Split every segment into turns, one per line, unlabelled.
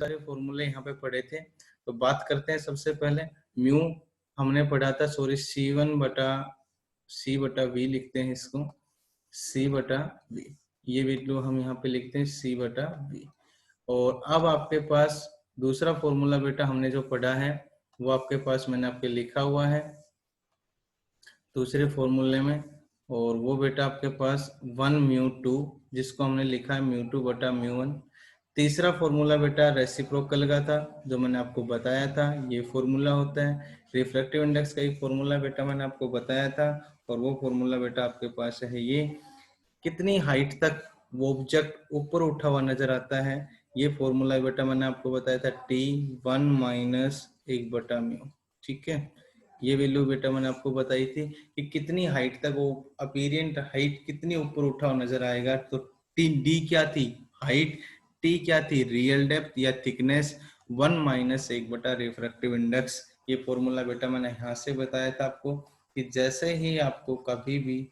सारे फॉर्मूले यहाँ पे पढ़े थे, तो बात करते हैं। सबसे पहले म्यू हमने पढ़ा था, सॉरी C/V लिखते हैं इसको, C/V, ये वैल्यू हम यहाँ पे लिखते हैं C/V। और अब आपके पास दूसरा फॉर्मूला बेटा हमने जो पढ़ा है वो आपके पास मैंने आपके लिखा हुआ है दूसरे फॉर्मूले में, और वो बेटा आपके पास 1μ2, जिसको हमने लिखा है μ2/μ1। तीसरा फॉर्मूला बेटा रेसिप्रोकल का था, जो मैंने आपको बताया था, ये फॉर्मूला होता है। रिफ्रैक्टिव इंडेक्स का एक फॉर्मूला बेटा मैंने आपको बताया था, और वो फॉर्मूला बेटा आपके पास है ये, कितनी हाइट तक वो ऑब्जेक्ट ऊपर उठा हुआ नजर आता है। ये फॉर्मूला बेटा मैंने आपको बताया था T1 - 1/μ, ठीक है। ये वैल्यू बेटा मैंने आपको बताई थी कि कितनी हाइट तक वो अपीरियंट हाइट कितनी ऊपर उठा हुआ नजर आएगा। तो डी क्या थी, हाइट, टी क्या थी, रियल डेप्थ या थिकनेस, 1 - 1 रिफ्रैक्टिव इंडेक्स। ये फॉर्मूला बेटा मैंने यहाँ से बताया था आपको कि जैसे ही आपको कभी भी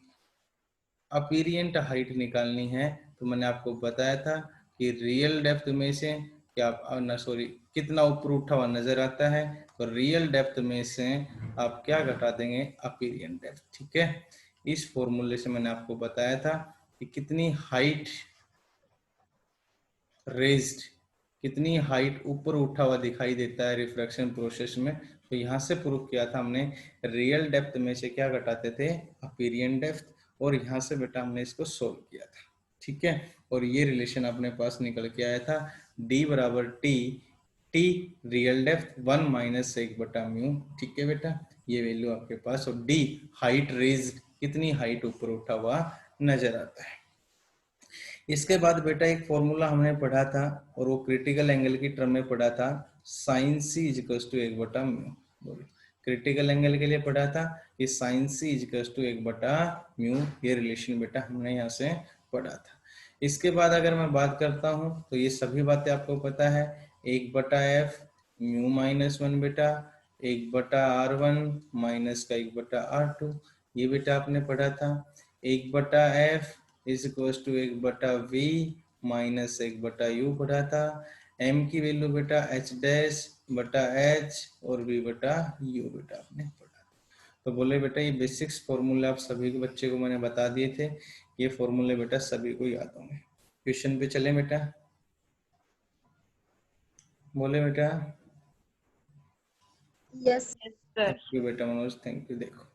अपीरियंट हाइट निकालनी है तो मैंने आपको बताया था कि रियल डेप्थ में से क्या कितना ऊपर उठा हुआ नजर आता है, तो रियल डेप्थ में से आप क्या घटा देंगे, अपीरियंट डेप्थ, ठीक है। इस फॉर्मूले से मैंने आपको बताया था कि कितनी हाइट रेज्ड, कितनी हाइट ऊपर उठा हुआ दिखाई देता है रिफ्रैक्शन प्रोसेस में। तो यहाँ से प्रूव किया था हमने, रियल डेप्थ में से क्या घटाते थे, अपीरियंट डेप्थ, और यहाँ से बेटा हमने इसको सोल्व किया था, ठीक है। और ये रिलेशन अपने पास निकल के आया था, D T रियल डेप्थ 1 - 1/μ, ठीक है बेटा, ये वैल्यू आपके पास। और D हाइट रेज्ड, कितनी हाइट ऊपर उठा हुआ नजर आता है। इसके बाद बेटा एक फॉर्मूला हमने पढ़ा था, और वो क्रिटिकल एंगल की टर्म में पढ़ा था, sin c = 1/μ। क्रिटिकल एंगल के लिए पढ़ा था कि sin c = 1/μ, ये रिलेशन बेटा हमने यहाँ से पढ़ा था। इसके बाद अगर मैं बात करता हूँ तो ये सभी बातें आपको पता है, 1/f μ-1 बेटा, 1/r1 माइनस का 1/r2, ये बेटा आपने पढ़ा था। 1/f = 1/v माइनस 1/u पढ़ा था। m की वैल्यू बेटा h'/h और v/u बेटा आपने पढ़ा था। तो बोले बेटा ये बेसिक्स फॉर्मूले आप सभी के बच्चे को मैंने बता दिए थे, ये फॉर्मूले बेटा सभी को याद होंगे। क्वेश्चन पे चले बेटा, बोले बेटा।
Yes sir.
थैंक यू बेटा मनोज, थैंक यू। देखो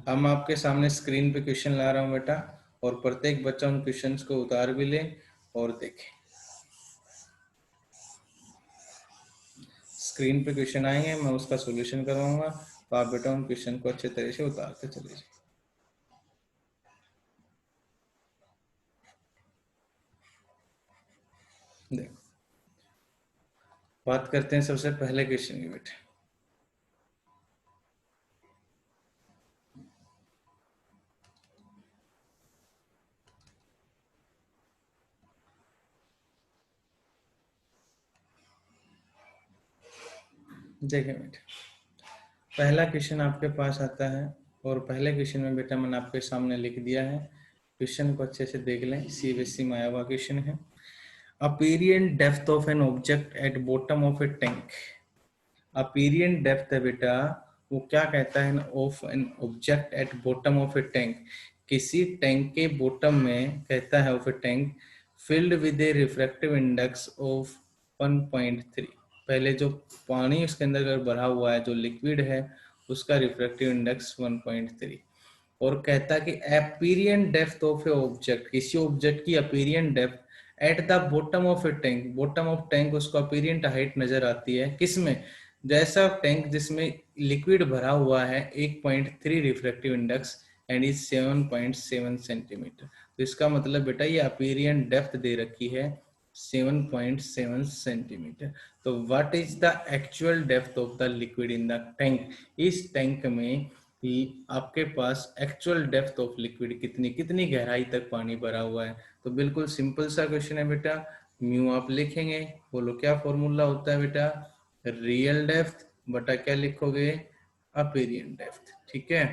हम आपके सामने स्क्रीन पे क्वेश्चन ला रहा हूँ बेटा, और प्रत्येक बच्चा उन क्वेश्चंस को उतार भी ले और देखे। स्क्रीन पे क्वेश्चन आएंगे, मैं उसका सॉल्यूशन करवाऊंगा, तो आप बेटा उन क्वेश्चन को अच्छे तरह से उतारते चले जाइए। देखो बात करते हैं सबसे पहले क्वेश्चन की बेटा। देखें बेटा, पहला क्वेश्चन आपके पास आता है, और पहले क्वेश्चन में बेटा मैंने आपके सामने लिख दिया है, क्वेश्चन को अच्छे से देख लें। CBSE में आया हुआ क्वेश्चन है, apparent depth of an object at bottom of a tank. Apparent depth है बेटा, वो क्या कहता है, of an object at bottom of a tank, किसी टैंक के बॉटम में कहता है, of a tank filled with a refractive index of 1.3। पहले जो पानी उसके अंदर अगर भरा हुआ है, जो लिक्विड है, उसका रिफ्रैक्टिव इंडेक्स 1.3, और कहता है कि apparent depth of a object, किसी ऑब्जेक्ट की apparent depth at the bottom of a tank, bottom of tank उसको अपीरियंट हाइट नजर आती है, किसमें, जैसा टैंक जिसमें लिक्विड भरा हुआ है, 1.3 refractive index and is 7.7 centimetre. तो इसका मतलब बेटा ये अपीरियंट डेप्थ दे रखी है 7.7 सेंटीमीटर। तो what is the actual depth of the liquid in the tank, इस टैंक में कि आपके पास एक्चुअल डेप्थ ऑफ लिक्विड कितनी, कितनी गहराई तक पानी भरा हुआ है। तो बिल्कुल सिंपल सा क्वेश्चन है बेटा, म्यू आप लिखेंगे, बोलो क्या फॉर्मूला होता है बेटा, रियल डेप्थ बटा क्या लिखोगे, अपीरियंट डेप्थ, ठीक है।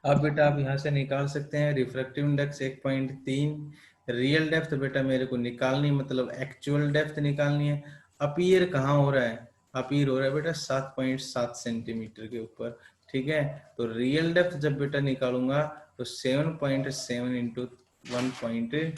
अब बेटा आप यहाँ से निकाल सकते हैं, रिफ्रैक्टिव इंडेक्स 1.3, रियल डेप्थ बेटा मेरे को निकालनी, मतलब एक्चुअल डेप्थ निकालनी है। अपीयर कहाँ हो रहा है, अपीयर हो रहा है बेटा 7.7 सेंटीमीटर के ऊपर, ठीक है। तो रियल डेप्थ जब बेटा निकालूंगा तो 7.7 इंटू 1.3,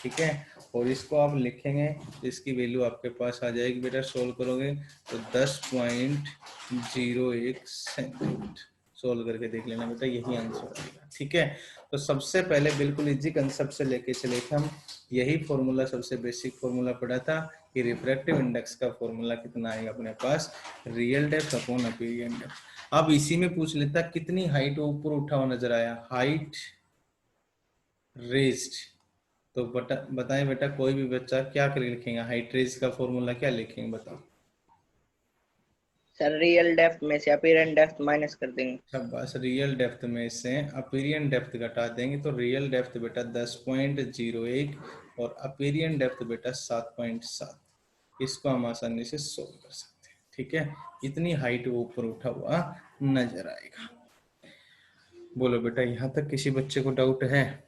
ठीक है। और इसको आप लिखेंगे तो इसकी वैल्यू आपके पास आ जाएगी बेटा, सोल्व करोगे तो 10.01 सेंटीमीटर। सोल्व करके देख लेना बेटा, यही आंसर आएगा, ठीक है। तो सबसे पहले बिल्कुल इजी कंसेप्ट से लेके चले थे हम, यही फॉर्मूला सबसे बेसिक फॉर्मूला पढ़ा था कि रिफ्रैक्टिव इंडेक्स का फॉर्मूला कितना आएगा अपने पास, रियल डेप्थ अपॉन अपीरियन डेप्थ। अब इसी में पूछ लेता कितनी हाइट ऊपर उठा हुआ नजर आया, हाइट रेज्ड। तो बताएं बेटा, कोई भी बच्चा क्या कर लिखेंगे, हाइट रेज का फॉर्मूला क्या लिखेंगे बताओ।
सर रियल डेप्थ में से अपीरियन डेप्थ माइनस कर देंगे।
बस रियल डेप्थ में से अपीरियन डेप्थ घटा देंगे तो रियल डेप्थ बेटा 10.01 और अपीरियन डेप्थ बेटा 7.7। इसको हम आसानी से सोल्व कर सकते हैं, ठीक है। इतनी हाइट वो ऊपर उठा हुआ नजर आएगा। बोलो बेटा, यहाँ तक किसी बच्चे को डाउट है?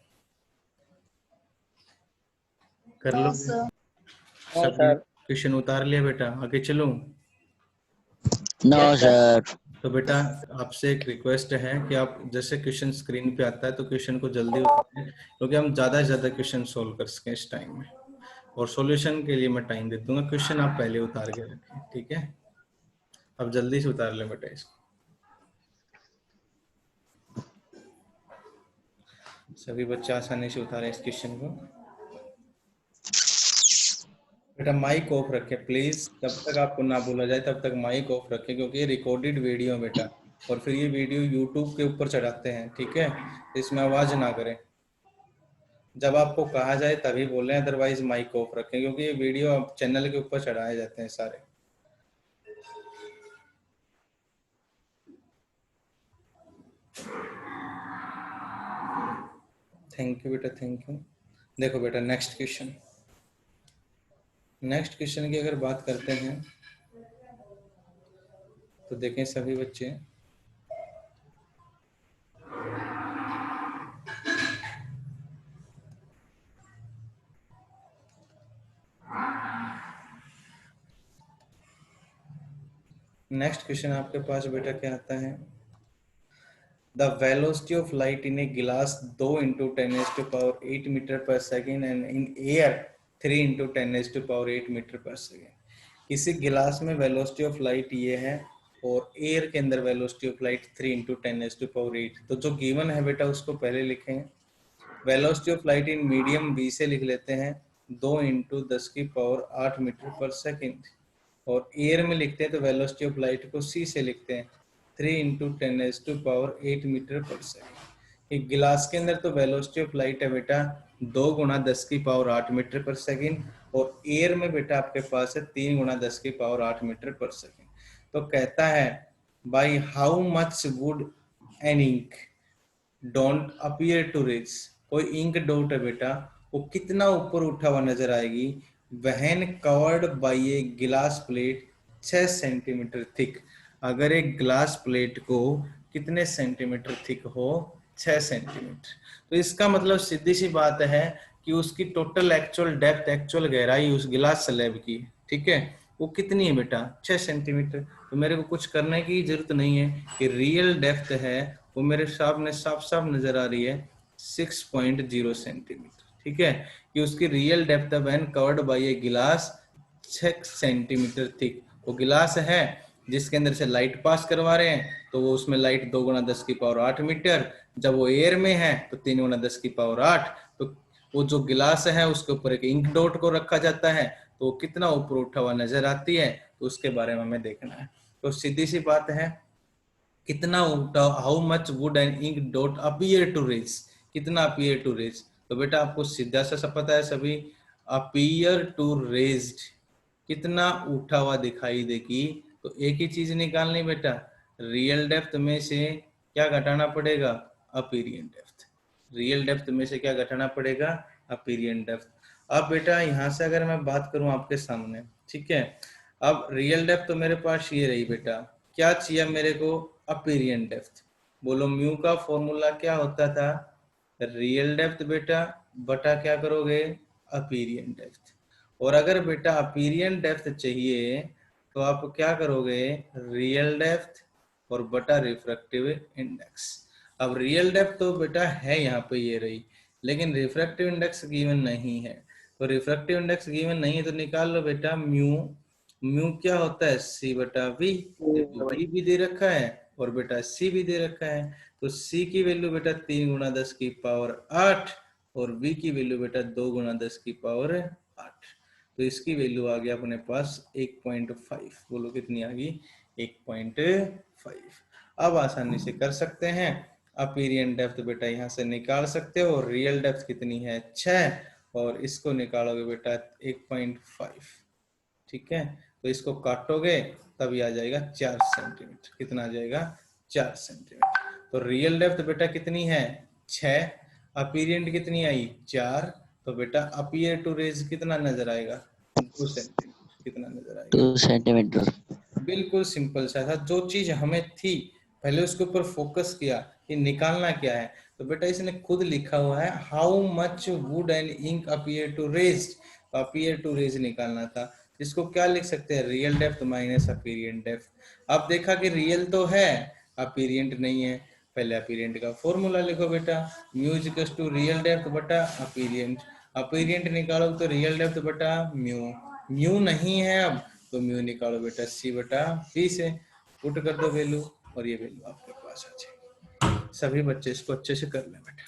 कर लो सभी, क्वेश्चन उतार लिया बेटा, आगे चलो।
No sir.
तो बेटा आपसे एक रिक्वेस्ट है कि आप जैसे क्वेश्चन स्क्रीन पे आता है तो क्वेश्चन को जल्दी उतारें, क्योंकि हम ज्यादा से ज्यादा क्वेश्चन सोल्व कर सकें इस टाइम में, और सॉल्यूशन के लिए मैं टाइम दे दूंगा। क्वेश्चन आप पहले उतार के रखें, ठीक है। अब जल्दी से उतार लें बेटा इसको, सभी बच्चे आसानी से उतारें इस क्वेश्चन को। बेटा माइक ऑफ रखें प्लीज, जब तक आपको ना बोला जाए तब तक माइक ऑफ रखें, क्योंकि ये रिकॉर्डेड वीडियो बेटा, और फिर ये वीडियो यूट्यूब के ऊपर चढ़ाते हैं, ठीक है। इसमें आवाज ना करें, जब आपको कहा जाए तभी बोलें, अदरवाइज माइक ऑफ रखें, क्योंकि ये वीडियो चैनल के ऊपर चढ़ाए जाते हैं सारे। थैंक यू बेटा, थैंक यू। देखो बेटा नेक्स्ट क्वेश्चन, नेक्स्ट क्वेश्चन की अगर बात करते हैं तो देखें सभी बच्चे, नेक्स्ट क्वेश्चन आपके पास बेटा क्या आता है, the velocity of light in a glass 2 into 10⁻⁸ metre per second and in air 3 into 10⁻⁸ metre per second. किसी गिलास में वेलोसिटी ऑफ लाइट ये है और एयर के अंदर वेलोसिटी ऑफ लाइट 3 इंटू 10⁻⁸। तो जो गिवन है बेटा उसको पहले लिखेंगे। Velocity of light in medium B से लिख लेते हैं 2 इंटू 10⁸ मीटर पर सेकेंड, और एयर में लिखते हैं तो वेलोसिटी ऑफ लाइट को सी से लिखते हैं 3 इंटू 10⁸ मीटर पर सेकेंड। एक गिलास के अंदर तो वेलोसिटी ऑफ लाइट है बेटा 2 गुणा 10⁸ मीटर पर सेकेंड, और एयर में बेटा आपके पास है 3 गुणा 10⁸ मीटर पर सेकेंड। तो कहता है by how much would an ink डोंट अपीयर टू रीच, कोई इंक डॉट है बेटा वो कितना ऊपर उठा हुआ नजर आएगी, वहन कवर्ड बाई ए गिलास प्लेट 6 सेंटीमीटर थिक। अगर एक ग्लास प्लेट को कितने सेंटीमीटर थिक हो, 6 सेंटीमीटर। तो इसका मतलब सीधी सी बात है कि उसकी टोटल एक्चुअल डेप्थ, एक्चुअल गहराई उस गिलास स्लैब की, ठीक है, वो कितनी है बेटा, 6 सेंटीमीटर। तो मेरे को कुछ करने की जरूरत नहीं है कि रियल डेप्थ है वो मेरे सामने साफ साफ नजर आ रही है 6.0 सेंटीमीटर, ठीक है। कि उसकी real depth when covered by a glass 6 centimetre thick. वो गिलास है जिसके अंदर से लाइट पास करवा रहे हैं, तो वो उसमें लाइट 2 गुणा 10⁸ मीटर, जब वो एयर में है तो 3 गुणा 10⁸। तो वो जो गिलास है उसके ऊपर एक इंक डॉट को रखा जाता है, तो वो कितना ऊपर उठा हुआ नजर आती है, तो उसके बारे में हमें देखना है। तो सीधी सी बात है, कितना उठा, how much would an ink dot appear to reach, कितना अपीयर टू रीच। तो बेटा आपको सीधा सा पता है सभी, अपीयर टू रेज्ड कितना उठा हुआ दिखाई देगी। तो एक ही चीज निकालनी बेटा, रियल डेप्थ में से क्या घटाना पड़ेगा, अपीरियन डेप्थ। रियल डेप्थ में से क्या घटाना पड़ेगा, अपीरियन डेप्थ। अब बेटा यहाँ से अगर मैं बात करूं आपके सामने, ठीक है, अब रियल डेप्थ तो मेरे पास ये रही बेटा, क्या चाहिए मेरे को, अपीरियन डेप्थ। बोलो म्यू का फॉर्मूला क्या होता था, रियल डेप्थ बेटा बटा क्या करोगे, अपीरियन डेप्थ। और अगर बेटा अपीरियन डेप्थ चाहिए तो आप क्या करोगे, रियल डेप्थ और बटा रिफ्रैक्टिव इंडेक्स। अब रियल डेप्थ तो बेटा है यहाँ पे ये रही, लेकिन रिफ्रैक्टिव इंडेक्स गिवन नहीं है। तो रिफ्रैक्टिव इंडेक्स गिवन नहीं है तो निकाल लो बेटा म्यू। म्यू क्या होता है, सी बटा वी। देखो वी भी दे रखा है और बेटा सी भी दे रखा है, तो सी की वैल्यू बेटा 3 गुणा 10 की पावर 8 और वी की वैल्यू बेटा 2 गुणा 10 की पावर 8। तो इसकी वैल्यू आ गया अपने पास 1.5। बोलो कितनी आ गई, 1.5। अब आसानी से कर सकते हैं, अपीरियन डेप्थ बेटा यहाँ से निकाल सकते हो। रियल डेप्थ कितनी है, 6, और इसको निकालोगे बेटा 1.5। ठीक है, तो इसको काटोगे तभी आ जाएगा 4 सेंटीमीटर। कितना आ जाएगा, 4 सेंटीमीटर। तो रियल डेप्थ बेटा कितनी है, 6, अपीरियंट कितनी आई, 4, तो बेटा अपीयर टू रेज कितना नजर आएगा, 2 सेंटीमीटर। कितना नजर आएगा,
2 सेंटीमीटर।
बिल्कुल सिंपल सा था। जो चीज हमें थी पहले उसके ऊपर फोकस किया कि निकालना क्या है, तो बेटा इसने खुद लिखा हुआ है how much would and ink appear to raise. तो अपीयर टू रेज निकालना था, इसको क्या लिख सकते हैं, real depth minus apparent depth. अब देखा कि रियल तो है, अपीरियंट नहीं है, पहले अपीरियंट का फॉर्मूला लिखो बेटा, mu equals to real depth बटा अपीरियंट। अपीरियंट निकालो तो रियल डेप्थ बटा म्यू। म्यू नहीं है अब, तो म्यू निकालो बेटा सी बटा वी से, पुट कर दो वैल्यू और ये वैल्यू आपके पास आ जाएगी। सभी बच्चे इसको अच्छे से कर लें बेटा,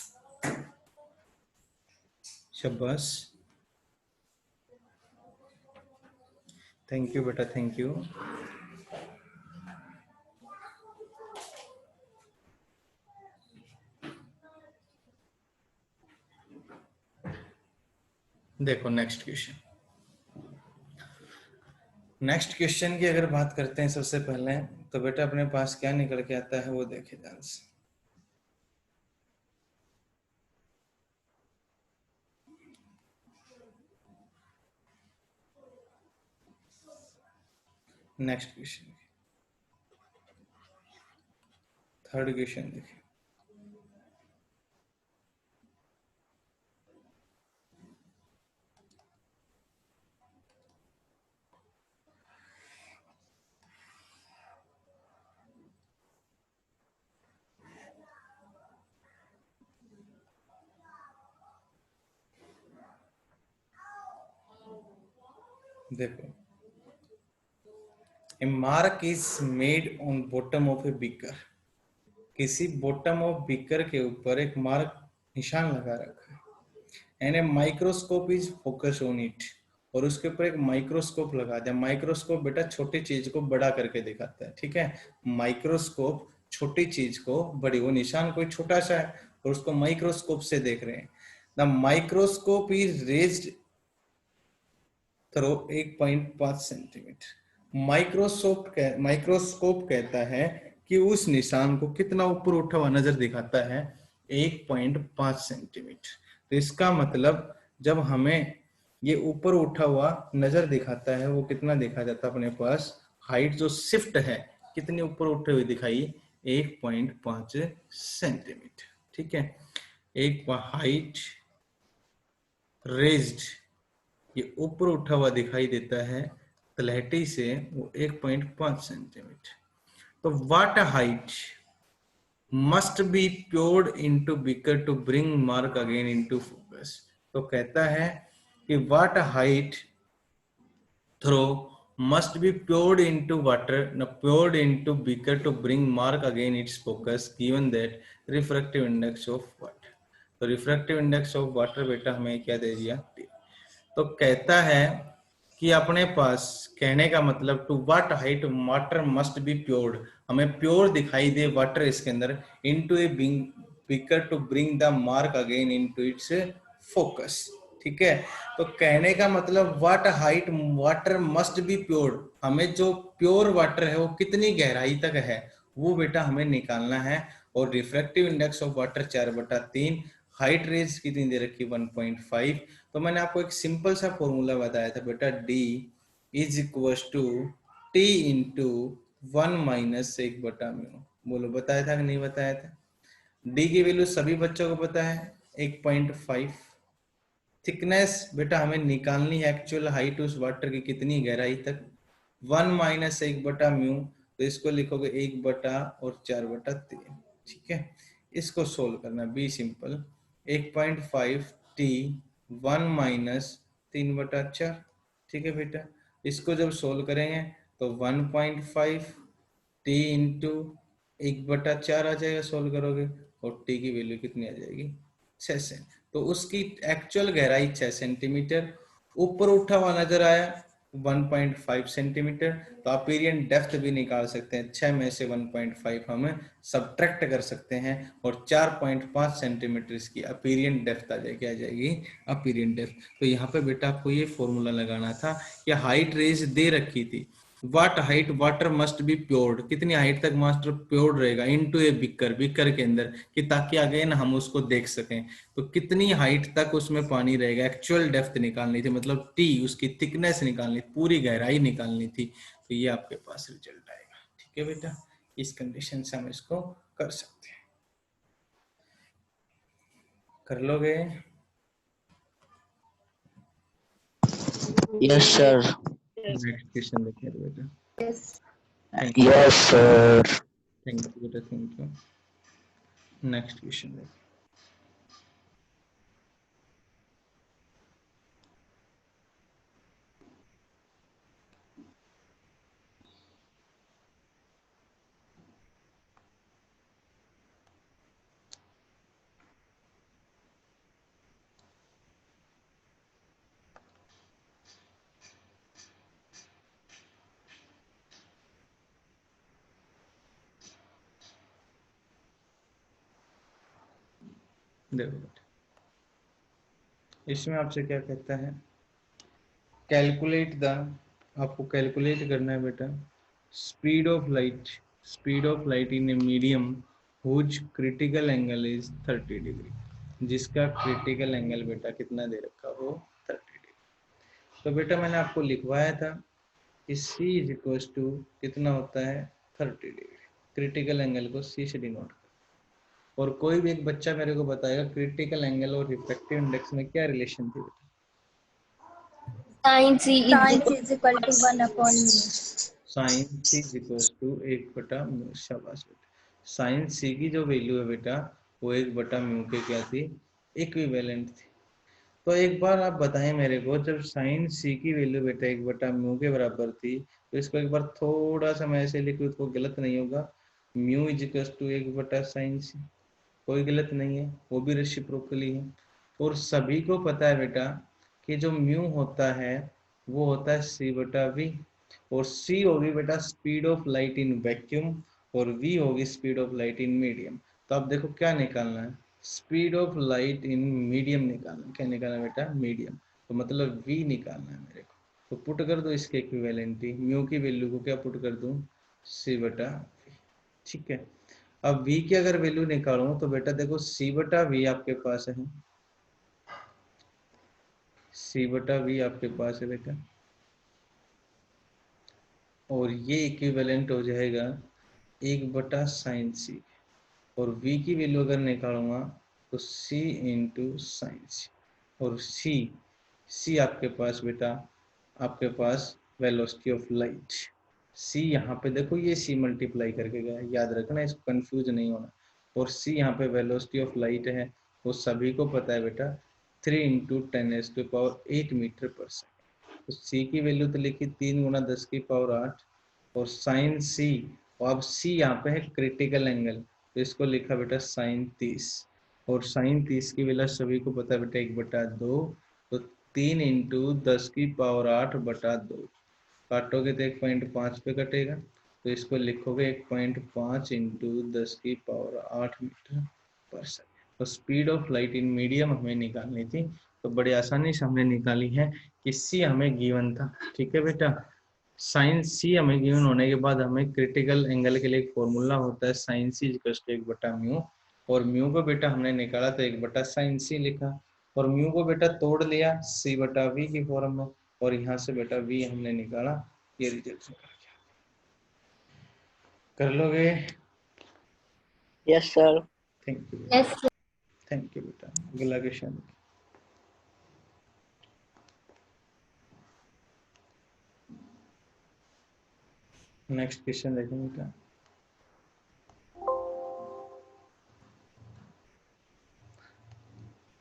शाबाश, थैंक यू बेटा, थैंक यू। देखो नेक्स्ट क्वेश्चन। नेक्स्ट क्वेश्चन की अगर बात करते हैं सबसे पहले, तो बेटा अपने पास क्या निकल के आता है वो देखे ध्यान से। नेक्स्ट क्वेश्चन, थर्ड क्वेश्चन देखिए। देखो, a mark is made on bottom of a beaker। किसी बॉटम ऑफ बीकर के ऊपर एक मार्क, निशान लगा रखा है, and a microscope is focus on it, और उसके ऊपर एक माइक्रोस्कोप लगा दिया। माइक्रोस्कोप बेटा छोटी चीज को बड़ा करके दिखाता है, ठीक है, माइक्रोस्कोप छोटी चीज को बड़ी, वो निशान कोई छोटा सा है और उसको माइक्रोस्कोप से देख रहे हैं। The microscope is raised through 1.5 centimetre. Microscope कहता है कि उस निशान को कितना ऊपर उठा हुआ नजर दिखाता है, 1.5 सेंटीमीटर। तो इसका मतलब जब हमें ये ऊपर उठा हुआ नजर दिखाता है, वो कितना देखा जाता है अपने पास, हाइट जो शिफ्ट है कितनी ऊपर उठे हुए दिखाई, 1.5 सेंटीमीटर। ठीक है, एक हाइट रेज्ड, ये ऊपर उठा हुआ दिखाई देता है तलहटी से, वो 1.5 सेंटीमीटर। तो what height must be poured into beaker to bring mark again into focus. तो कहता है कि what height throw must be poured into water, poured into beaker to bring mark again its focus, given that refractive index of water। तो refractive index of water बेटा हमें क्या दे दिया, तो कहता है कि अपने पास, कहने का मतलब to what height water must be poured, हमें प्योर दिखाई दे वाटर इसके अंदर, into a beaker to bring the mark again into its focus. ठीक है, तो कहने का मतलब what height water must be pure, हमें जो प्योर वाटर है वो कितनी गहराई तक है वो बेटा हमें निकालना है। और refractive index of water 4/3, height range कितनी दे रखी 1.5। तो मैंने आपको एक सिंपल सा फॉर्मूला बताया था बेटा, D is equal to T into 1 minus 1/म्यू। बोलो बताया था कि नहीं बताया था? D की वैल्यू सभी बच्चों को पता है 1.5, थिकनेस बेटा हमें निकालनी है एक्चुअल हाइट उस वाटर की कितनी गहराई तक, 1 माइनस 1/μ, तो इसको लिखोगे 1/, और 4/3। ठीक है, इसको सोल्व करना, बी सिंपल, 1.5 टी 1 माइनस 3/4। ठीक है बेटा, इसको जब सोल्व करेंगे तो 1.5 टी इंटू 1/4 आ जाएगा सोल्व करोगे, और टी की वैल्यू कितनी आ जाएगी, 6 सेंट। तो उसकी एक्चुअल गहराई 6 सेंटीमीटर, ऊपर उठा हुआ नजर आया 1.5 सेंटीमीटर, तो आप पीरियड डेप्थ भी निकाल सकते हैं, 6 में से 1.5 हम सब्ट्रैक्ट कर सकते हैं, और 4.5 सेंटीमीटर इसकी अपीरियन डेप्थ आ जाएगी अपीरियन डेप्थ। तो यहाँ पे बेटा आपको ये फॉर्मूला लगाना था कि हाइट रेंज दे रखी थी, what height water must be poured, कितनी हाइट तक मास्टर प्योर्ड रहेगा इनटू ए बिकर, बिकर के अंदर, कि ताकि अगेन हम उसको देख सकें, तो कितनी हाइट तक उसमें पानी रहेगा, एक्चुअल डेप्थ निकालनी थी, मतलब टी उसकी थिकनेस निकालनी, पूरी गहराई निकालनी थी। तो ये आपके पास रिजल्ट आएगा। ठीक है बेटा, इस कंडीशन से हम इसको कर सकते हैं, कर लोगे?
Yes, sir.
नेक्स्ट क्वेश्चन देखिए बेटा।
Yes, sir.
थैंक यू बेटा, थैंक यू। नेक्स्ट क्वेश्चन देखिए। देखो बेटा, इसमें आपसे क्या कहता है, कैलकुलेट द, आपको कैलकुलेट करना है बेटा, speed of light in a medium whose critical angle is 30 degree, जिसका क्रिटिकल एंगल बेटा कितना दे रखा हो, 30 डिग्री। तो बेटा मैंने आपको लिखवाया था कि C इज इक्वल टू कितना होता है, 30 डिग्री, क्रिटिकल एंगल को C से डिनोट कर, और कोई भी एक बच्चा मेरे को बताएगा क्रिटिकल एंगल और रिफ्रैक्टिव इंडेक्स में क्या रिलेशन थी बेटा।
Sin C is equal to 1/μ.
Sine C equal to 1/μ। शाबाश बेटा, साइन सी की जो वैल्यू है बेटा वो 1/μ के क्या थी, इक्विवेलेंट थी। तो एक बार आप बताएं मेरे को, जब साइन सी की वैल्यू बेटा 1/μ के बराबर थी, तो इसको एक बार थोड़ा सा मैं ऐसे लिखूं तो गलत नहीं होगा, mu is equal to 1/sin C, कोई गलत नहीं है, वो भी रेसिप्रोकली है। और सभी को पता है बेटा कि जो म्यू होता है वो होता है C/V, और C होगी बेटा speed of light in vacuum, और V होगी speed of light in medium. तो आप देखो क्या निकालना है, speed of light in medium निकालना, क्या निकालना बेटा, मीडियम, तो मतलब V निकालना है मेरे को। तो पुट कर दो इसके इक्विवेलेंट, म्यू की वैल्यू को क्या पुट कर दूं, C/V। ठीक है, अब V की अगर वैल्यू निकालूं तो बेटा देखो C/V आपके पास है, C/V आपके पास है बेटा, और ये इक्विवेलेंट हो जाएगा 1/sin C, और V की वैल्यू अगर निकालूंगा तो C इंटू साइन सी, और C आपके पास बेटा, आपके पास वेलोसिटी ऑफ लाइट, C यहाँ पे देखो ये C मल्टीप्लाई करके गया, याद रखना, इसको कंफ्यूज नहीं होना, और C यहाँ पे वेलोसिटी ऑफ लाइट है, वो सभी को पता है बेटा, 3 × 10⁸ मीटर पर सेकेंड। तो C की वैल्यू तो लिखी 3 × 10⁸, और साइन C, और अब C यहाँ पे है क्रिटिकल एंगल, तो इसको लिखा बेटा साइन 30, और साइन 30 की वैल्यू सभी को पता है बेटा 1/2, तो 3 × 10⁸ काटोगे तो 1.5 पे कटेगा, तो इसको लिखोगे 1.5 × 10⁸ मीटर पर सेकेंड। तो speed of light in medium हमें निकालनी थी, तो बड़ी आसानी से हमने निकाली है कि C हमें गिवन था। ठीक है बेटा, साइन C हमें गिवन होने के बाद हमें क्रिटिकल एंगल के लिए एक फॉर्मूला होता है साइन C = 1/μ, और म्यू को बेटा हमने निकाला तो 1/sin C लिखा, और म्यू को बेटा तोड़ लिया C/V की फॉर्म में, और यहाँ से बेटा V हमने निकाला, ये रिजल्ट निकल गया। कर लोगे?
Yes sir.
Thank you,
Yes,
thank you बेटा। अगला क्वेश्चन। नेक्स्ट क्वेश्चन देखें बेटा।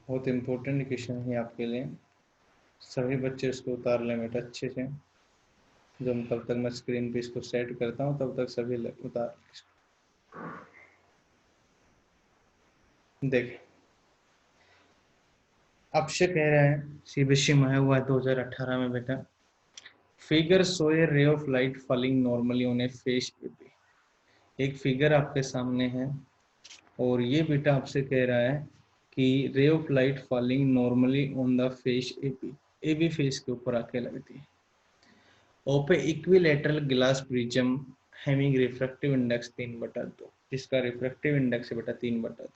बहुत इम्पोर्टेंट क्वेश्चन है आपके लिए, सभी बच्चे इसको उतार लें बेटा अच्छे से। तब तक मैं स्क्रीन पे इसको सेट करता हूँ, तब तक सभी उतार देखें। आपसे कह रहा है सीबीएसई में आया हुआ है 2018 में बेटा, figure show a ray of light falling normally on a face AB. एक फिगर आपके सामने है और ये बेटा आपसे कह रहा है कि ray of light falling normally on the face AB, AB face के ऊपर आके लगती है। Of a equilateral glass prism having refractive index 3/2, जिसका रिफ्रैक्टिव इंडेक्स है बेटा 3/2,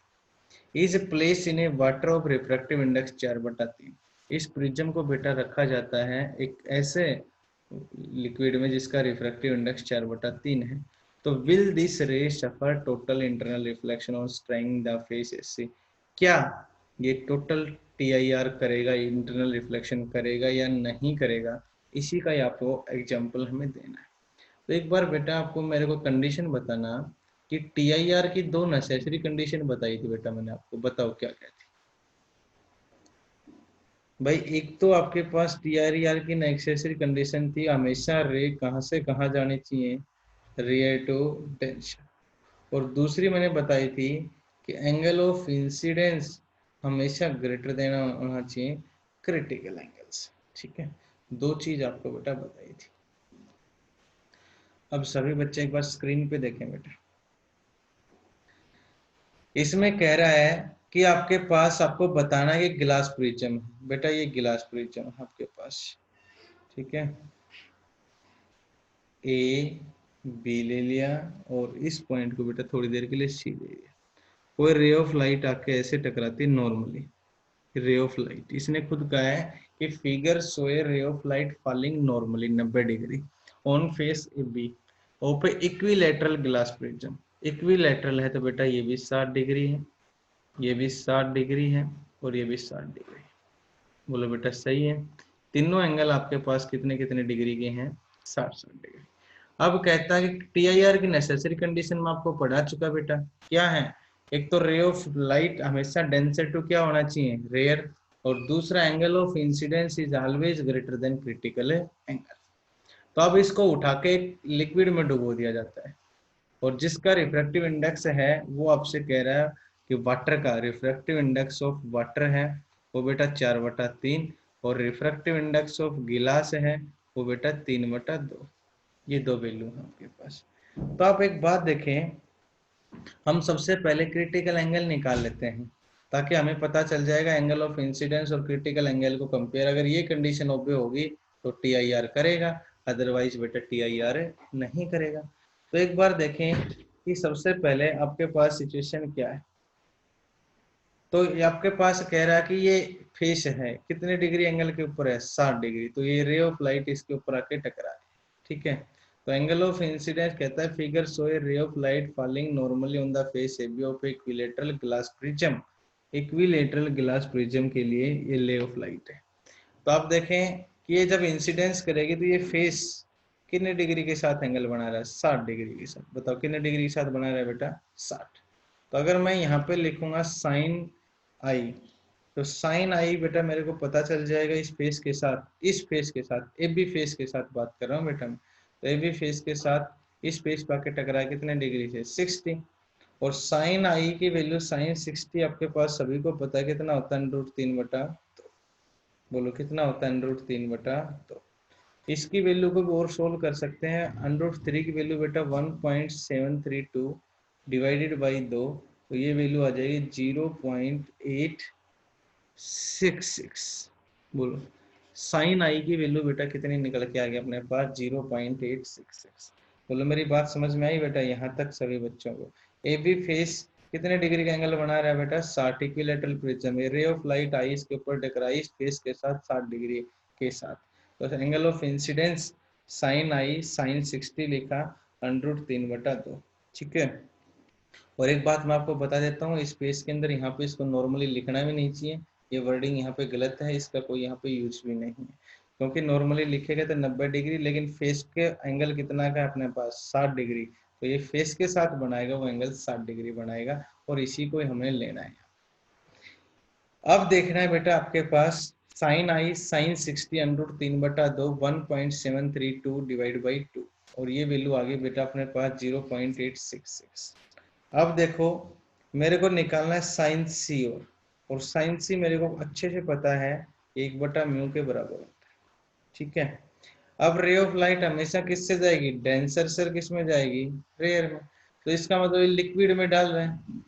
is place in a water of refractive index 4/3। इस प्रिज्म को बेटा रखा जाता है एक ऐसे लिक्विड में जिसका रिफ्रैक्टिव इंडेक्स 4/3 है। तो will this ray suffer total internal reflection on striking the face AC, क्या ये टोटल TIR करेगा, इंटरनल रिफ्लेक्शन करेगा या नहीं करेगा, इसी का आपको एग्जाम्पल हमें देना है। तो एक बार बेटा आपको मेरे को कंडीशन बताना कि TIR की 2 नेसेसरी कंडीशन बताई थी बेटा मैंने आपको, बताओ क्या क्या थी भाई। एक तो आपके पास TIR की नेसेसरी कंडीशन थी, हमेशा रे कहाँ से कहाँ जानी चाहिए, रियर टू टेंशन। और दूसरी मैंने बताई थी कि एंगल ऑफ इंसिडेंस हमेशा ग्रेटर देना होना चाहिए क्रिटिकल एंगल से। ठीक है, 2 चीज आपको बेटा बताई थी। अब सभी बच्चे एक बार स्क्रीन पे देखें बेटा। इसमें कह रहा है कि आपके पास आपको बताना है कि गिलास प्रिज्म है बेटा, ये गिलास प्रिज्म है आपके पास। ठीक है, ए बी ले लिया और इस पॉइंट को बेटा थोड़ी देर के लिए सी ले लिया। कोई रे ऑफ लाइट आके ऐसे टकराती है नॉर्मली, रे ऑफ लाइट, इसने खुद कहा है कि figure show a ray of light falling normally 90 degree on face A B of a equilateral glass prism. Equilateral है तो बेटा ये भी 60 डिग्री है, ये भी 60 डिग्री है और ये भी 60 डिग्री। बोलो बेटा सही है, तीनों एंगल आपके पास कितने कितने डिग्री के हैं, 60 डिग्री। अब कहता है कि TIR की नेसेसरी कंडीशन में आपको पढ़ा चुका बेटा, क्या है, एक तो रे ऑफ लाइट हमेशा डेंसर टू क्या होना चाहिए, रेयर, और दूसरा angle of incidence is always greater than critical angle. तो अब इसको उठा के लिक्विड में डुबो दिया जाता है और जिसका रिफ्रैक्टिव इंडेक्स है वो आपसे कह रहा है कि वाटर का रिफ्रैक्टिव इंडेक्स ऑफ वाटर है वो बेटा 4/3 और रिफ्रैक्टिव इंडेक्स ऑफ गिलास है वो बेटा 3/2। ये 2 वैल्यू है आपके पास। तो आप एक बात देखें, हम सबसे पहले क्रिटिकल एंगल निकाल लेते हैं ताकि हमें पता चल जाएगा एंगल ऑफ इंसिडेंस और क्रिटिकल एंगल को कंपेयर। अगर ये कंडीशन ओबे होगी तो TIR करेगा, अदरवाइज बेटा TIR नहीं करेगा। तो एक बार देखें कि सबसे पहले आपके पास सिचुएशन क्या है। तो ये आपके पास कह रहा है कि ये फेस है, कितने डिग्री एंगल के ऊपर है, 60 डिग्री। तो ये रे ऑफ लाइट इसके ऊपर आके टकरा है। ठीक है, तो एंगल ऑफ इंसिडेंस कहता है figure show a ray of light falling normally on the face AB of equilateral glass prism. Equilateral glass prism के लिए ये रे ऑफ लाइट है। तो आप देखें कि ये जब इंसिडेंस करेगी तो ये फेस कितने डिग्री के साथ एंगल बना रहा है, 60 डिग्री के साथ। बताओ कितने डिग्री के साथ बना रहा है बेटा, 60। तो अगर मैं यहाँ पे लिखूंगा साइन आई, तो साइन आई बेटा मेरे को पता चल जाएगा इस फेस के साथ, इस फेस के साथ, एबी फेस के साथ बात कर रहा हूँ बेटा मैं। तो एबी फेस के साथ इस फेस पे आके टकरा कितने डिग्री से, 60। और साइन आई की वैल्यू साइन 60 आपके पास सभी को पता है कितना होता है, √3/2। बोलो कितना होता है, √3/2। इसकी वैल्यू को भी और सोल्व कर सकते हैं। √3 की वैल्यू बेटा 1.732 डिवाइडेड बाई 2, तो ये वैल्यू आ जाएगी 0.866। बोलो साइन आई की वैल्यू बेटा कितनी निकल के आ गई अपने पास, 0.866। बोलो मेरी बात समझ में आई बेटा यहाँ तक सभी बच्चों को। एबी फेस कितने डिग्री का एंगल बना रहा है बेटा, 60। Equilateral prism, ray of light आई इसके ऊपर टकराई इस फेस के साथ 60 डिग्री के साथ। तो angle of incidence sine I sine 60 लिखा, √3/2। ठीक है, और एक बात मैं आपको बता देता हूँ, इस पेज के अंदर यहाँ पे इसको नॉर्मली लिखना भी नहीं चाहिए, ये वर्डिंग यहाँ पे गलत है, इसका कोई यहाँ पे यूज भी नहीं है। क्योंकि नॉर्मली लिखेगा तो 90 डिग्री, लेकिन फेस के एंगल कितना का है अपने पास 60 डिग्री, तो ये फेस के साथ बनाएगा वो एंगल 60 डिग्री बनाएगा, और इसी को हमें लेना है। अब देखना है बेटा आपके पास sine I sine 60 under 3/2 1.732 divide by 2, और ये वैल्यू आ गई बेटा अपने पास 0.866। अब देखो मेरे को निकालना है साइन सी, और साइन सी मेरे को अच्छे से पता है 1/μ के बराबर होता है, ठीक है। अब रे ऑफ लाइट हमेशा किससे जाएगी, डेंसर से किस में जाएगी, रेयर में, तो इसका मतलब ये लिक्विड में डाल रहे हैं,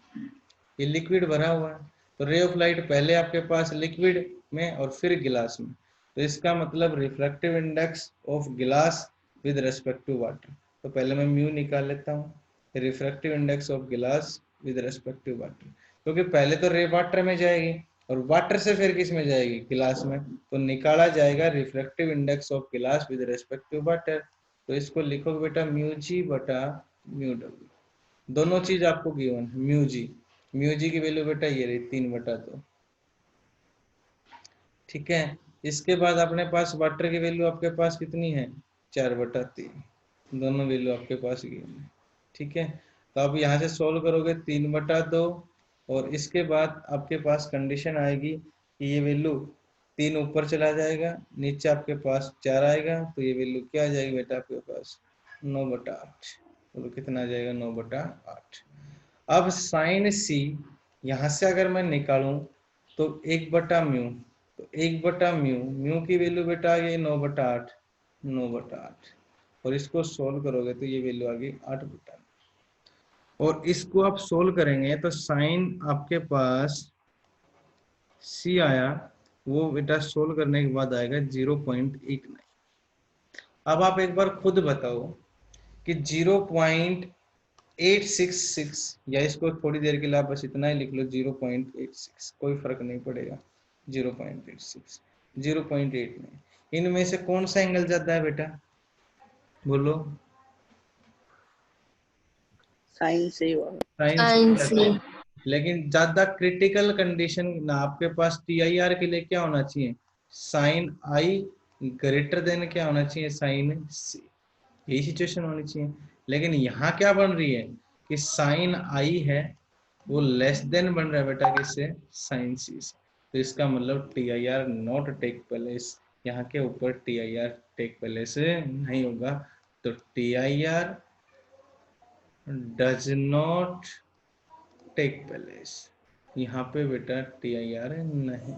ये लिक्विड भरा हुआ है, तो रे ऑफ लाइट पहले आपके पास लिक्विड में और फिर गिलास में, तो इसका मतलब रिफ्रैक्टिव इंडेक्स ऑफ गिलास विद रेस्पेक्ट टू वाटर। तो पहले मैं म्यू निकाल लेता हूँ, रिफ्रैक्टिव इंडेक्स ऑफ गिलास विद रेस्पेक्ट टू वाटर, क्योंकि पहले तो रे वाटर में जाएगी और वाटर से फिर किस में जाएगी, गिलास में, तो निकाला जाएगा रिफ्रैक्टिव इंडेक्स ऑफ गिलास विद रेस्पेक्ट टू वाटर। तो इसको लिखोगे बेटा म्यू जी बटा म्यू डब्ल्यू, दोनों चीज आपको गिवन है। म्यू जी की वैल्यू बेटा ये रही 3/2, ठीक है। इसके बाद अपने पास वाटर की वैल्यू आपके पास कितनी है, 4/3, दोनों वैल्यू आपके पास गिवन है, ठीक है। तो अब यहाँ से सोल्व करोगे 3/2, और इसके बाद आपके पास कंडीशन आएगी कि ये वैल्यू 3 ऊपर चला जाएगा, नीचे आपके पास 4 आएगा, तो ये वैल्यू क्या आ जाएगी बेटा आपके पास 9/8, तो कितना आ जाएगा 9/8। अब साइन सी यहाँ से अगर मैं निकालूं तो 1/μ, तो 1/μ, म्यू की वैल्यू बेटा आ गई 9/8, 9/8, और इसको सोल्व करोगे तो ये वैल्यू आ गई 8/9, और इसको आप सोल्व करेंगे तो साइन आपके पास सी आया, वो बेटा सोल्व करने के बाद आएगा 0.89। अब आप एक बार खुद बताओ कि 0.866, या इसको थोड़ी देर के लिए आप बस इतना ही लिख लो 0.86, कोई फर्क नहीं पड़ेगा, 0.86 0.89, इनमें से कौन सा एंगल ज्यादा है बेटा, बोलो।
साइन से हुआ।
साइंस
साइन
ज्यादा
सी।
है, लेकिन ज्यादा क्रिटिकल कंडीशन ना आपके पास TIR के लिए क्या होना चाहिए, साइन आई ग्रेटर देन क्या होना चाहिए, साइन सी, यही सिचुएशन होनी चाहिए। लेकिन यहाँ क्या बन रही है कि साइन आई है वो लेस देन बन रहा है बेटा किससे, साइन सी से, तो इसका मतलब TIR नॉट टेक प्लेस, यहाँ के ऊपर TIR टेक प्लेस नहीं होगा, तो TIR does not take place, यहाँ पे बेटा TIR नहीं।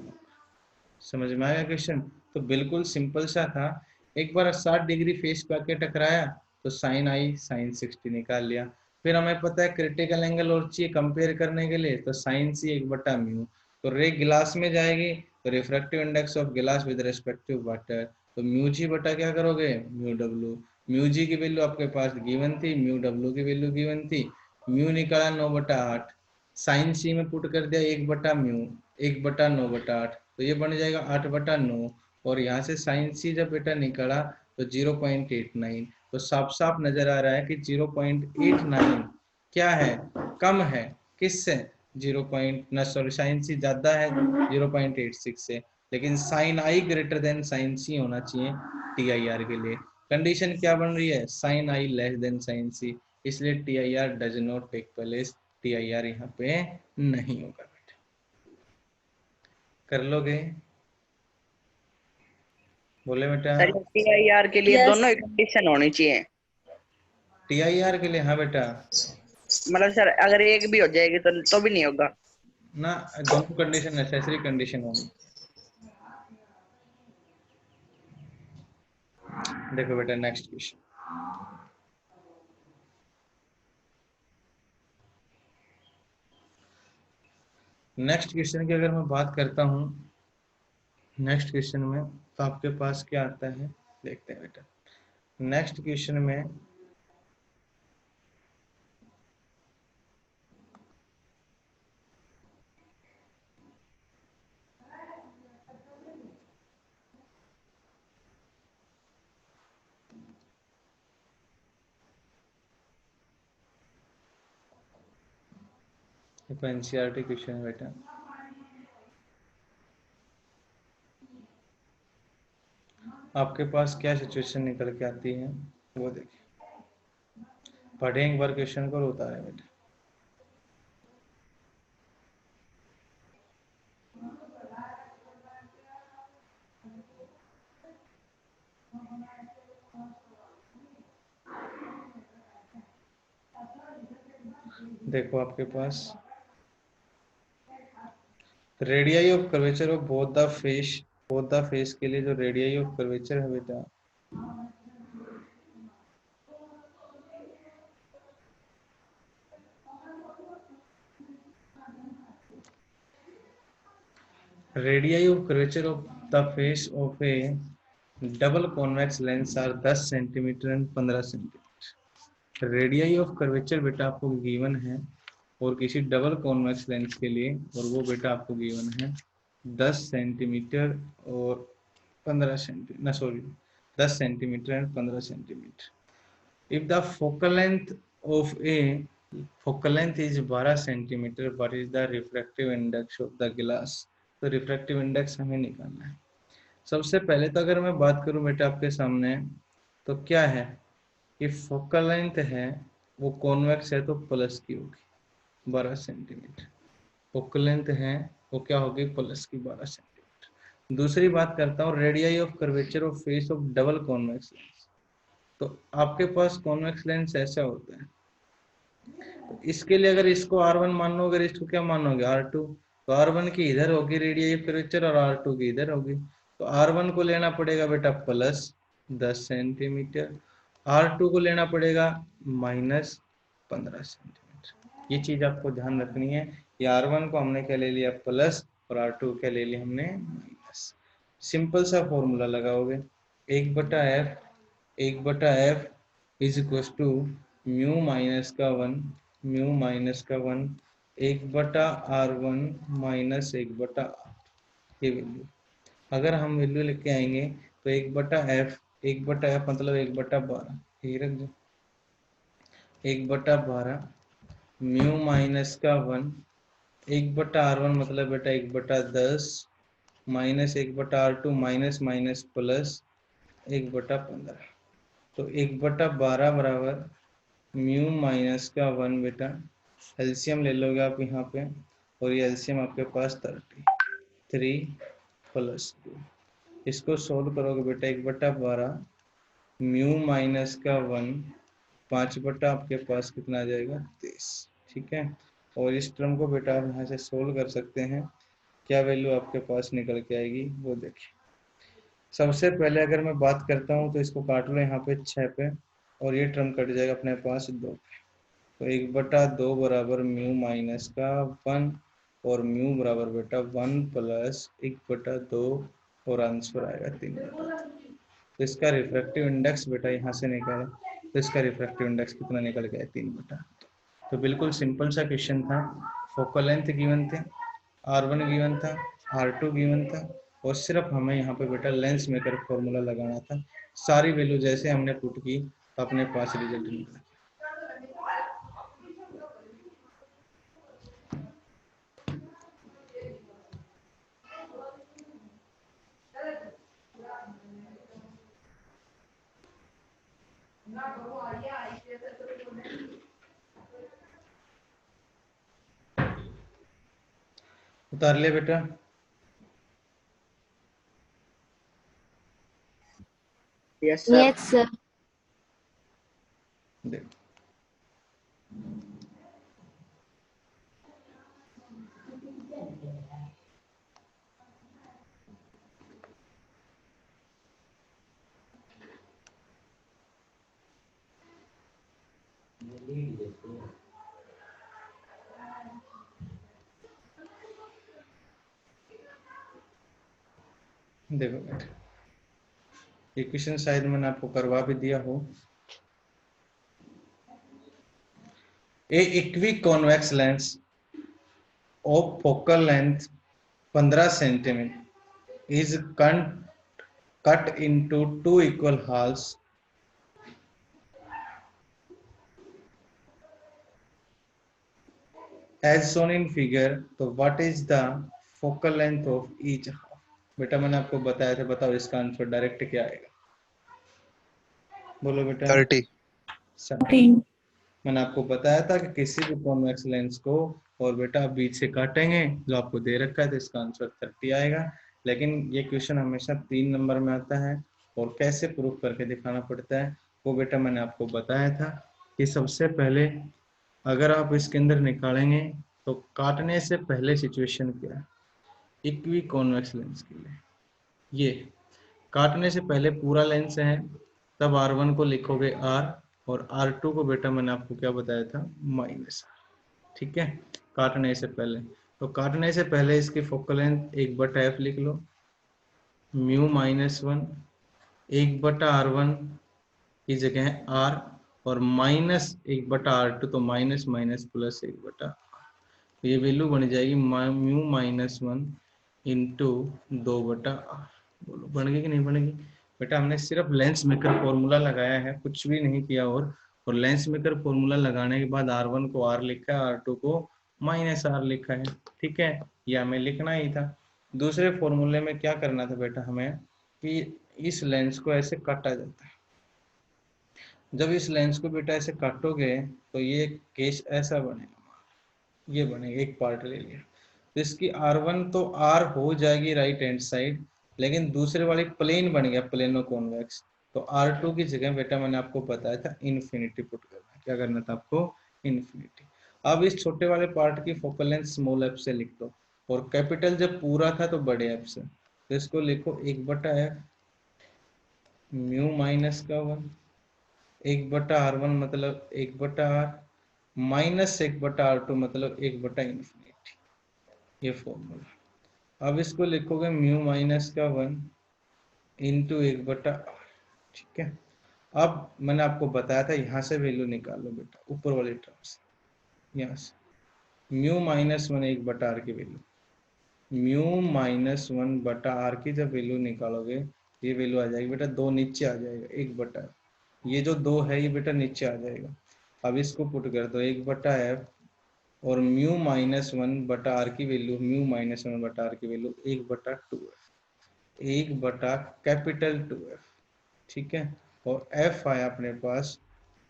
समझ में आया क्वेश्चन, तो बिल्कुल सिंपल सा था, एक बार 60 डिग्री फेस पे आके टकराया तो साइन आई साइन 60 निकाल लिया, फिर हमें पता है क्रिटिकल एंगल और चाहिए कंपेयर करने के लिए, तो साइन सी 1/μ, तो रे गिलास में जाएगी तो रिफ्रैक्टिव इंडेक्स ऑफ गिलास विद रिस्पेक्ट टू वाटर, तो म्यू जी बटा क्या करोगे म्यू डब्ल्यू, म्यू जी की वैल्यू आपके पास गिवन थी, म्यू डब्ल्यू की वैल्यू गिवन थी, म्यू निकाला 9/8, साइन सी में पुट कर दिया 1/μ, 1/9/8, तो ये बन जाएगा 8/9, और यहाँ से साइन सी जब बेटा निकला तो 0.89, तो साफ साफ नजर आ रहा है कि 0.89 क्या है, कम है, किससे, 0. ना सॉरी साइन सी ज्यादा है 0.86 से, लेकिन साइन आई ग्रेटर देन साइन सी होना चाहिए TIR के लिए। कंडीशन क्या बन रही है, sine I less than sine C, इसलिए TIR does not take place, TIR यहाँ पे नहीं होगा बेटा। कर लोगे, बोले बेटा।
सर TIR के लिए
यस।
दोनों ही कंडीशन होनी चाहिए,
TIR के लिए हाँ बेटा,
मतलब सर अगर एक भी हो जाएगी तो भी नहीं होगा।
ना दोनों कंडीशन नेसेसरी कंडीशन होगी। देखो बेटा नेक्स्ट क्वेश्चन, नेक्स्ट क्वेश्चन की अगर मैं बात करता हूँ, नेक्स्ट क्वेश्चन में तो आपके पास क्या आता है, देखते हैं बेटा। नेक्स्ट क्वेश्चन में NCERT क्वेश्चन है बेटा, आपके पास क्या सिचुएशन निकल के आती है वो देखिए। पढ़े एक बार क्वेश्चन को और उतारे बेटा। देखो आपके पास radii of curvature of both the face के लिए जो रेडियाई ऑफ कर्वेचर है बेटा, radii of curvature of the face of a double convex lens are 10 centimetre and 15 centimetre. Radii of curvature बेटा आपको गिवन है और किसी डबल कॉन्वेक्स लेंस के लिए, और वो बेटा आपको गिवन है 10 सेंटीमीटर और 15 सेंटीमीटर, ना sorry 10 centimetre and 15 centimetre. If the focal length of A focal length is 12 centimetre, what is the refractive index of the glass. तो रिफ्रैक्टिव इंडेक्स हमें निकालना है। सबसे पहले तो अगर मैं बात करूं बेटा आपके सामने, तो क्या है कि फोकल लेंथ है वो कॉन्वेक्स है तो प्लस की होगी 12 सेंटीमीटर। फोकल लेंथ है वो क्या होगी, प्लस की 12 सेंटीमीटर। दूसरी बात करता हूँ radii of curvature of face of double convex lens. तो आपके पास कॉन्वेक्स लेंस ऐसा होता है, तो इसके लिए अगर इसको R1 मान लो, अगर इसको क्या मानोगे R2, तो R1 की इधर होगी रेडियाई ऑफ कर्वेचर और R2 की इधर होगी। तो R1 को लेना पड़ेगा बेटा प्लस 10 सेंटीमीटर, R2 को लेना पड़ेगा माइनस 15 सेंटीमीटर। ये चीज आपको ध्यान रखनी है। ये R1 को हमने क्या ले लिया प्लस और R2 क्या ले लिया हमने माइनस। सिंपल सा फॉर्मूला लगाओगे 1/f is equal to mu minus का 1 1/R1 माइनस 1/R। ये वैल्यू अगर हम वैल्यू लेके आएंगे तो 1/f मतलब 1/12, ये रख दो 1/12 म्यू माइनस का 1 1/R1 मतलब बेटा 1/10 minus 1/R2 minus minus plus 1/15। तो 1/12 बराबर म्यू माइनस का 1 बेटा, एलसीएम ले लोगे आप यहाँ पे, और ये एलसीएम आपके पास 33 प्लस 2। इसको सोल्व करोगे बेटा 1/12 म्यू माइनस का 1 5 आपके पास कितना आ जाएगा 23। ठीक है, और इस टर्म को बेटा आप यहाँ से सोल्व कर सकते हैं। क्या वैल्यू आपके पास निकल के आएगी वो देखिए। सबसे पहले अगर मैं बात करता हूँ तो इसको काट लो यहाँ पे 6 पे, और ये टर्म कट जाएगा अपने पास 2 पे। तो 1/2 बराबर म्यू माइनस का 1 और म्यू बराबर बेटा 1 प्लस 1/2 और आंसर आएगा 3/2। तो इसका रिफ्रैक्टिव इंडेक्स बेटा यहाँ से निकाला, तो इसका रिफ्रैक्टिव इंडेक्स कितना निकल गया 3/2। तो बिल्कुल सिंपल सा क्वेश्चन था। फोकल लेंथ गिवन थे, R1 गिवन था, R2 गिवन था, और सिर्फ हमें यहाँ पे बेटा लेंस मेकर फॉर्मूला लगाना था। सारी वैल्यू जैसे हमने पुट की तो अपने पास रिजल्ट निकला। उतार ले बेटा।
Yes sir.
Yes, sir.
देखो देखो बेटा, इक्वेशन शायद मैंने आपको करवा भी दिया हो। A equiconvex lens of focal length 15 centimetre is cut into 2 equal halves as shown in figure। तो what is the focal length of each half। बेटा मैंने आपको बताया था, बताओ इसका आंसर डायरेक्ट क्या आएगा। बोलो बेटा।
30।
30। मैंने आपको बताया था कि किसी भी कॉन्वेक्स लेंस को और बेटा बीच से काटेंगे जो आपको दे रखा है तो इसका आंसर 30 आएगा। लेकिन ये क्वेश्चन हमेशा 3 नंबर में आता है और कैसे प्रूफ करके दिखाना पड़ता है वो बेटा मैंने आपको बताया था कि सबसे पहले अगर आप इसके अंदर निकालेंगे तो काटने से पहले सिचुएशन क्या है इक्वी कॉन्वेक्स लेंस के लिए। ये काटने से पहले पूरा लेंस है तब R1 को लिखोगे R और R2 को बेटा मैंने आपको क्या बताया था -R। ठीक है, काटने से पहले। तो काटने से पहले इसकी फोकल लेंथ 1/f लिख लो, म्यू -1 1/R1 की जगह है R और -1/R2 तो माइनस माइनस प्लस 1/R। तो ये वैल्यू बन जाएगी म्यू -1 इंटू 2/R। बोलो बन गई कि नहीं बनेगी बेटा। हमने सिर्फ लेंस मेकर फॉर्मूला लगाया है, कुछ भी नहीं किया। और लेंस मेकर फॉर्मूला लगाने के बाद R1 को R लिखा है, R2 को -R लिखा है। ठीक है, ये हमें लिखना ही था। दूसरे फॉर्मूले में क्या करना था बेटा हमें कि इस लेंस को ऐसे काटा जाता है। जब इस लेंस को बेटा ऐसे काटोगे तो ये केस ऐसा बनेगा, ये बनेगा। एक पार्ट ले लिया तो इसकी R1 तो R हो जाएगी राइट हैंड साइड, लेकिन दूसरे वाली प्लेन बन गया, प्लेनो कॉन्वेक्स। तो R2 की जगह बेटा मैंने आपको बताया था इन्फिनिटी पुट करना। क्या करना था आपको? इन्फिनिटी। अब इस छोटे वाले पार्ट की फोकल लेंथ स्मॉल एफ से लिख दो और कैपिटल जब पूरा था तो बड़े एफ से। तो इसको लिखो 1/f म्यू -1 1/R1 मतलब 1/R -1/R2 मतलब 1/इन्फिनिटी। ये फॉर्मूला। अब इसको लिखोगे म्यू -1 इंटू 1/R। ठीक है, अब मैंने आपको बताया था यहाँ से वैल्यू निकालो बेटा, ऊपर वाली टर्म से। यहाँ से म्यू -1 1/R की वैल्यू, म्यू -1/R की जब वैल्यू निकालोगे ये वैल्यू आ जाएगी बेटा 2 नीचे आ जाएगा 1/, ये जो 2 है ये बेटा नीचे आ जाएगा। अब इसको पुट कर दो 1/f और म्यू -1/R की वैल्यू, म्यू -1/R की वैल्यू 1/2f, 1/2f। ठीक है, और f आया अपने पास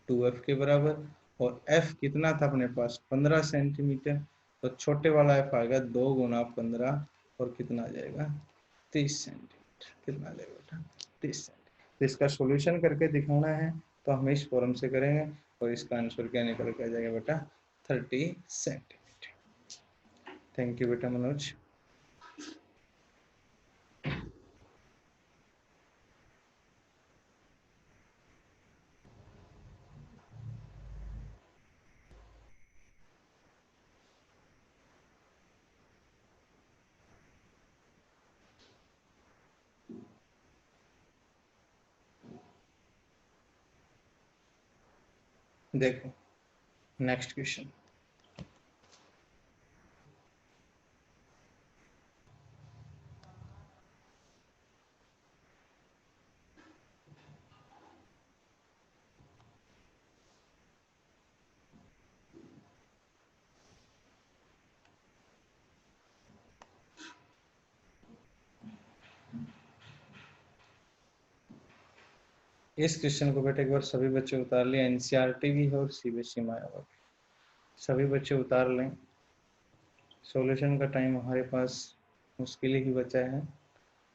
2f के बराबर और f कितना था अपने पास 15 सेंटीमीटर। तो छोटे वाला f आएगा 2 × 15 और कितना आ जाएगा 30 सेंटीमीटर। कितना आ जाएगा बेटा 30 सेंटीमीटर। तो इसका सॉल्यूशन करके दिखाना है तो हम इस फॉर्म से करेंगे और इसका आंसर क्या निकल के आ जाएगा बेटा 30 सेंटीमीटर। थैंक यू बेटा मनोज। देखो नेक्स्ट क्वेश्चन। इस क्वेश्चन को बेटा एक बार सभी बच्चे उतार लें, एनसीईआरटी भी है और सीबीएसई में आया हुआ। सभी बच्चे उतार लें। सॉल्यूशन का टाइम हमारे पास मुश्किल ही बचा है।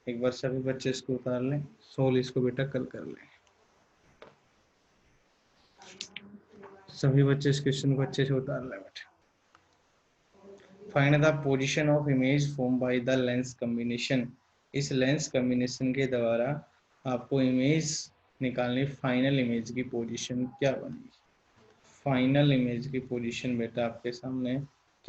एक बार सभी बच्चे इसको उतार लें, सोल्व इसको बेटा कल कर लें। सभी बच्चे इस क्वेश्चन को अच्छे से उतार लें बेटा। Find the position of image form by the lens combination. इस लेंस कॉम्बिनेशन के द्वारा आपको इमेज निकालनी, फाइनल इमेज की पोजीशन क्या बनेगी। फाइनल इमेज की पोजीशन बेटा आपके सामने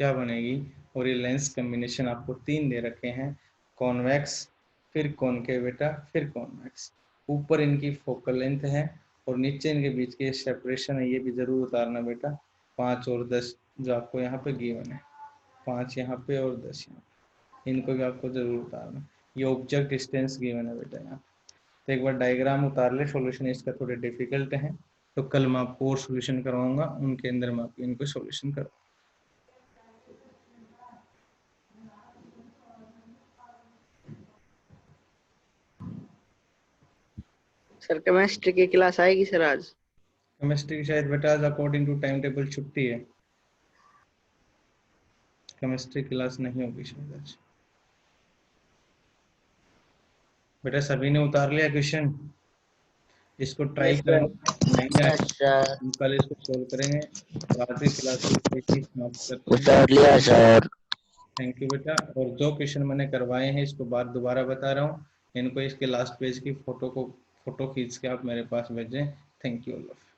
क्या बनेगी। और ये लेंस कॉम्बिनेशन आपको 3 दे रखे हैं, कॉन्वेक्स फिर कॉनकेव बेटा फिर कॉन्वेक्स। ऊपर इनकी फोकल लेंथ है और नीचे इनके बीच के सेपरेशन है, ये भी जरूर उतारना बेटा। 5 और 10 जो आपको यहाँ पे गिवन है, 5 यहाँ पे और 10 यहाँ पे, इनको भी आपको जरूर उतारना। ये ऑब्जेक्ट डिस्टेंस गिवन है बेटा यहाँ। तो एक बार डायग्राम उतार ले, सॉल्यूशन इसका थोड़े डिफिकल्ट है तो कल मैं आपको और सॉल्यूशन करवाऊंगा, उनके अंदर मैं आपको इनको सॉल्यूशन करूँगा।
सर केमिस्ट्री की क्लास आएगी सर आज?
केमिस्ट्री की शायद बेटा आज अकॉर्डिंग टू टाइम टेबल छुट्टी है, केमिस्ट्री क्लास नहीं होगी शायद आज। बेटा सभी ने उतार लिया क्वेश्चन, इसको ट्राई
Yes,
करें,
sir.
नहीं आए
Yes, sir.
हम कल इसको सोल्व करेंगे और आज की क्लास को इसी समाप्त करते हैं।
उतार लिया सर।
थैंक यू बेटा। और जो क्वेश्चन मैंने करवाए हैं इसको बात दोबारा बता रहा हूँ, इनको इसके लास्ट पेज की फोटो खींच के आप मेरे पास भेजें। Thank you all of you.